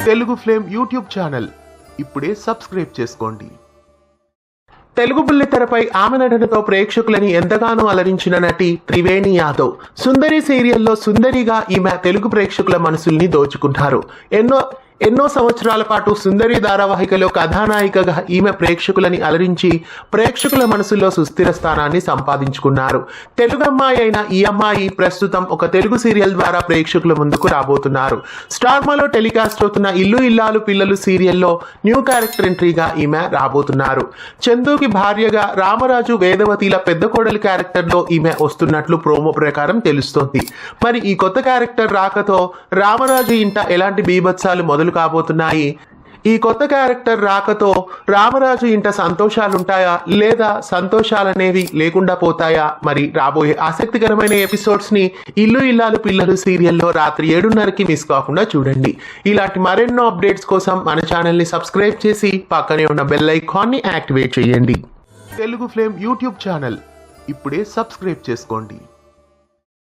Telugu flame YouTube channel ఇప్పుడే subscribe చేసుకోండి. తెలుగు బుల్లితెరపై ఆమె నటనతో ప్రేక్షకులని ఎంతగానో అలరించిన నటి త్రివేణి యాదవ్. సుందరి సీరియల్లో సుందరిగా ఈమె తెలుగు ప్రేక్షకుల మనసుల్ని దోచుకుంటారు. ఎన్నో సంవత్సరాల పాటు సుందరి ధారావాహికలో కథానాయికగా ఈమె ప్రేక్షకులని అలరించి ప్రేక్షకుల మనసుల్లో సుస్థిర స్థానాన్ని సంపాదించుకున్నారు. తెలుగు అమ్మాయి అయిన ఈ అమ్మాయి ప్రస్తుతం ఒక తెలుగు సీరియల్ ద్వారా ప్రేక్షకుల ముందుకు రాబోతున్నారు. స్టార్మాలో టెలికాస్ట్ అవుతున్న ఇల్లు ఇల్లాలు పిల్లలు సీరియల్లో న్యూ క్యారెక్టర్ ఎంట్రీగా ఈమె రాబోతున్నారు. చందుకి భార్యగా రామరాజు వేదవతిల పెద్ద కోడలి క్యారెక్టర్లో ఈమె వస్తున్నట్లు ప్రోమో ప్రకారం తెలుస్తోంది. మరి ఈ కొత్త క్యారెక్టర్ రాకతో రామరాజు ఇంట ఎలాంటి బీభత్సాలు మొదలు కాబోతున్నాయి? ఈ కొత్త క్యారెక్టర్ రాకతో రామరాజు ఇంట సంతోషాలుంటాయా లేదా సంతోషాలనేవి లేకుండా పోతాయా? మరి రాబోయే ఆసక్తికరమైన ఎపిసోడ్స్ ని ఇల్లు ఇల్లాలు పిల్లలు సీరియల్లో రాత్రి 7:30కి మిస్ కాకుండా చూడండి. ఇలాంటి మరెన్నో అప్డేట్స్ కోసం మన ఛానల్ ని సబ్స్క్రైబ్ చేసి పక్కనే ఉన్న బెల్ ఐకాన్ ని యాక్టివేట్ చేయండి. తెలుగు ఫ్లేమ్ యూట్యూబ్ ఛానల్ ఇప్పుడే సబ్స్క్రైబ్ చేసుకోండి.